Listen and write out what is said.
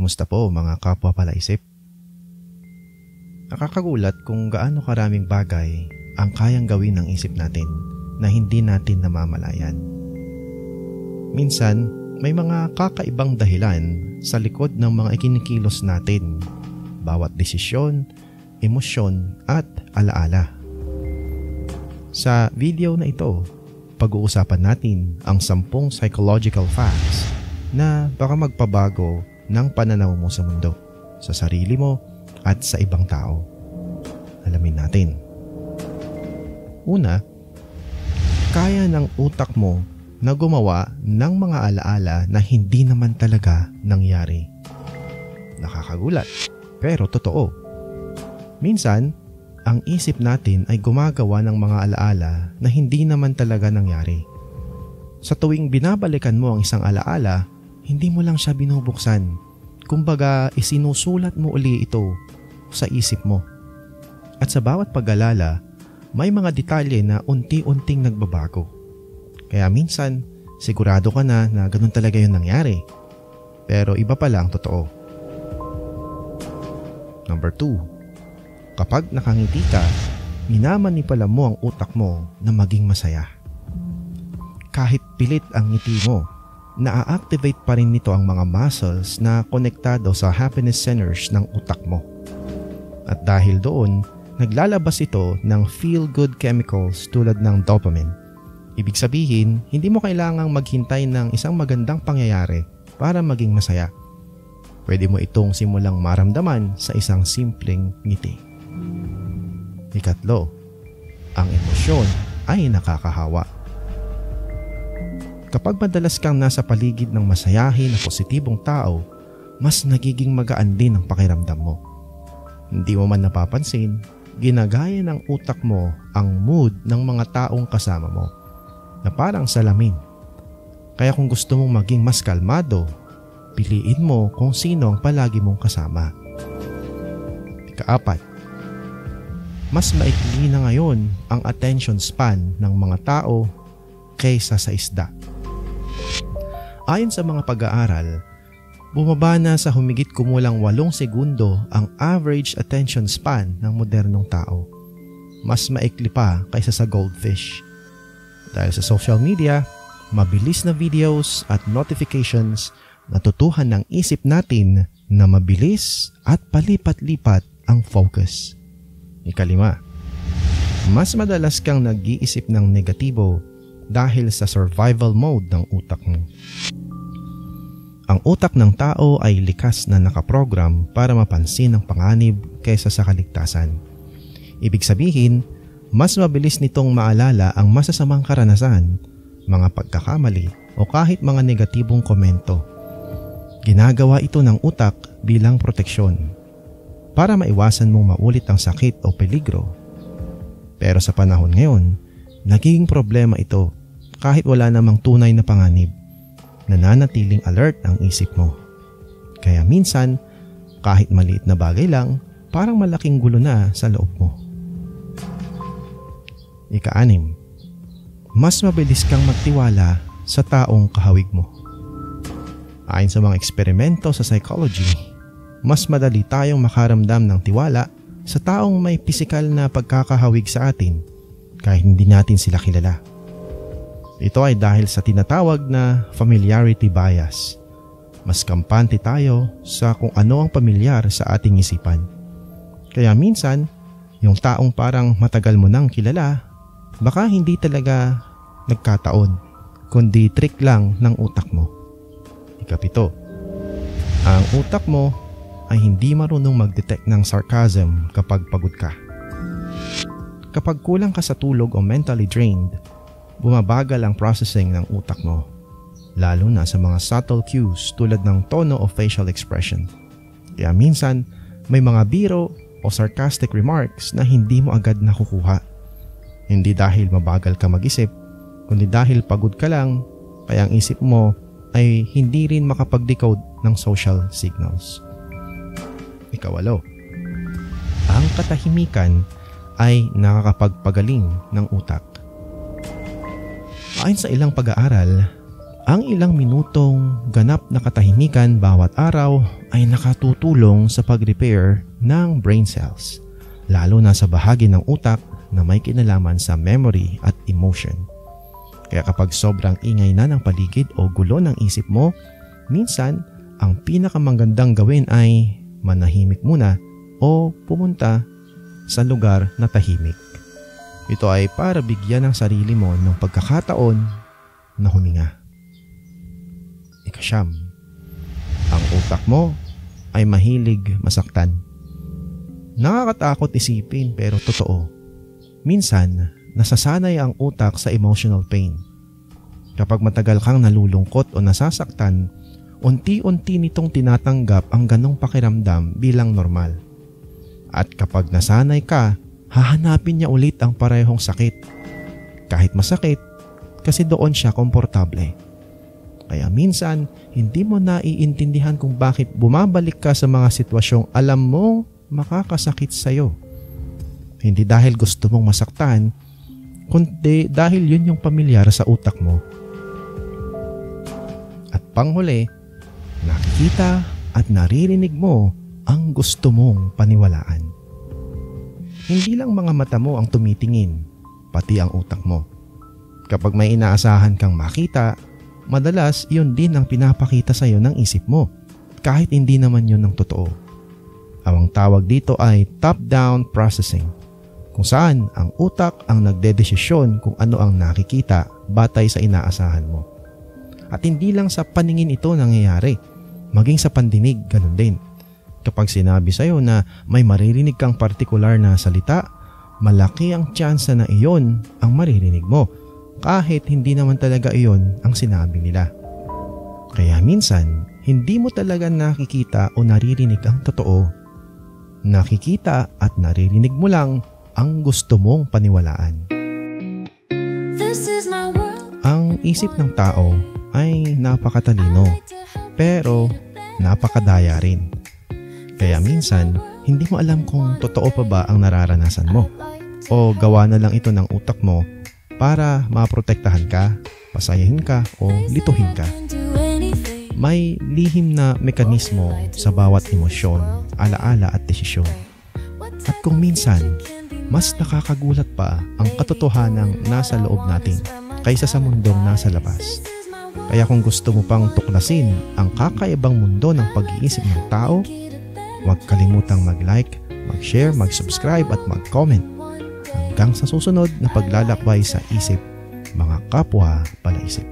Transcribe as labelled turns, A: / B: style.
A: Kumusta po mga kapwa palaisip? Nakakagulat kung gaano karaming bagay ang kayang gawin ng isip natin na hindi natin namamalayan. Minsan, may mga kakaibang dahilan sa likod ng mga ikinikilos natin, bawat desisyon, emosyon at alaala. Sa video na ito, pag-uusapan natin ang 10 psychological facts na baka magpabago ng pananaw mo sa mundo, sa sarili mo at sa ibang tao. Alamin natin. Una, kaya ng utak mo na gumawa ng mga alaala na hindi naman talaga nangyari. Nakakagulat, pero totoo. Minsan, ang isip natin ay gumagawa ng mga alaala na hindi naman talaga nangyari. Sa tuwing binabalikan mo ang isang alaala, hindi mo lang siya binubuksan. Kumbaga, isinusulat mo uli ito sa isip mo. At sa bawat pag-alala, may mga detalye na unti-unting nagbabago. Kaya minsan, sigurado ka na ganun talaga yung nangyari. Pero iba pala ang totoo. Number 2. Kapag nakangiti ka, minamanipula mo ang utak mo na maging masaya. Kahit pilit ang ngiti mo, na-activate pa rin nito ang mga muscles na konektado sa happiness centers ng utak mo. At dahil doon, naglalabas ito ng feel-good chemicals tulad ng dopamine. Ibig sabihin, hindi mo kailangang maghintay ng isang magandang pangyayari para maging masaya. Pwede mo itong simulang maramdaman sa isang simpleng ngiti. Ikatlo, ang emosyon ay nakakahawa. Kapag madalas kang nasa paligid ng masayahin na positibong tao, mas nagiging magaan din ang pakiramdam mo. Hindi mo man napapansin, ginagaya ng utak mo ang mood ng mga taong kasama mo, na parang salamin. Kaya kung gusto mong maging mas kalmado, piliin mo kung sino ang palagi mong kasama. Ikaapat, mas maikli na ngayon ang attention span ng mga tao kaysa sa isda. Ayon sa mga pag-aaral, bumaba na sa humigit kumulang 8 segundo ang average attention span ng modernong tao. Mas maikli pa kaysa sa goldfish. Dahil sa social media, mabilis na videos at notifications, natutuhan ng isip natin na mabilis at palipat-lipat ang focus. Ikalima, mas madalas kang nag-iisip ng negatibo dahil sa survival mode ng utak mo. Ang utak ng tao ay likas na nakaprogram para mapansin ang panganib kaysa sa kaligtasan. Ibig sabihin, mas mabilis nitong maalala ang masasamang karanasan, mga pagkakamali o kahit mga negatibong komento. Ginagawa ito ng utak bilang proteksyon para maiwasan mong maulit ang sakit o peligro. Pero sa panahon ngayon, nagiging problema ito kahit wala namang tunay na panganib. Nananatiling alert ang isip mo. Kaya minsan, kahit maliit na bagay lang, parang malaking gulo na sa loob mo. Ika-6, mas mabilis kang magtiwala sa taong kahawig mo. Ayon sa mga eksperimento sa psychology, mas madali tayong makaramdam ng tiwala sa taong may pisikal na pagkakahawig sa atin kahit hindi natin sila kilala. Ito ay dahil sa tinatawag na familiarity bias. Mas kampante tayo sa kung ano ang pamilyar sa ating isipan. Kaya minsan, yung taong parang matagal mo nang kilala, baka hindi talaga nagkataon, kundi trick lang ng utak mo. Ika-7, ang utak mo ay hindi marunong mag-detect ng sarcasm kapag pagod ka. Kapag kulang ka sa tulog o mentally drained, bumabagal ang processing ng utak mo, lalo na sa mga subtle cues tulad ng tono o facial expression. Kaya minsan, may mga biro o sarcastic remarks na hindi mo agad nakukuha. Hindi dahil mabagal ka mag-isip, kundi dahil pagod ka lang, kaya ang isip mo ay hindi rin makapag-decode ng social signals. Ika-8, ang katahimikan ay nakakapagpagaling ng utak. Ayon sa ilang pag-aaral, Ang ilang minutong ganap na katahimikan bawat araw ay nakatutulong sa pag-repair ng brain cells, lalo na sa bahagi ng utak na may kinalaman sa memory at emotion. Kaya kapag sobrang ingay na ng paligid o gulo ng isip mo, minsan ang pinakamagandang gawin ay manahimik muna o pumunta sa lugar na tahimik. Ito ay para bigyan ng sarili mo ng pagkakataon na huminga. 9. Ang utak mo ay mahilig masaktan. Nakakatakot isipin pero totoo. Minsan, nasasanay ang utak sa emotional pain. Kapag matagal kang nalulungkot o nasasaktan, unti-unti nitong tinatanggap ang ganong pakiramdam bilang normal. At kapag nasanay ka, hahanapin niya ulit ang parehong sakit. Kahit masakit, kasi doon siya komportable. Kaya minsan, hindi mo naiintindihan kung bakit bumabalik ka sa mga sitwasyong alam mo makakasakit sa'yo. Hindi dahil gusto mong masaktan, kundi dahil yun yung pamilyar sa utak mo. At panghuli, nakikita at naririnig mo ang gusto mong paniwalaan. Hindi lang mga mata mo ang tumitingin, pati ang utak mo. Kapag may inaasahan kang makita, madalas yun din ang pinapakita sa iyo ng isip mo, kahit hindi naman yun ang totoo. Ang tawag dito ay top-down processing, kung saan ang utak ang nagdedesisyon kung ano ang nakikita batay sa inaasahan mo. At hindi lang sa paningin ito nangyayari, maging sa pandinig ganun din. Kapag sinabi sa iyo na may maririnig kang partikular na salita, malaki ang tsansa na iyon ang maririnig mo, kahit hindi naman talaga iyon ang sinabi nila. Kaya minsan, hindi mo talaga nakikita o naririnig ang totoo. Nakikita at naririnig mo lang ang gusto mong paniwalaan. Ang isip ng tao ay napakatalino, pero napakadaya rin. Kaya minsan, hindi mo alam kung totoo pa ba ang nararanasan mo, o gawa na lang ito ng utak mo para maprotektahan ka, pasayahin ka o lituhin ka. May lihim na mekanismo sa bawat emosyon, alaala at desisyon. At kung minsan, mas nakakagulat pa ang katotohanang nasa loob natin kaysa sa mundong nasa labas. Kaya kung gusto mo pang tuklasin ang kakaibang mundo ng pag-iisip ng tao, huwag kalimutang mag-like, mag-share, mag-subscribe at mag-comment. Hanggang sa susunod na paglalakbay sa isip, mga kapwa palaisip.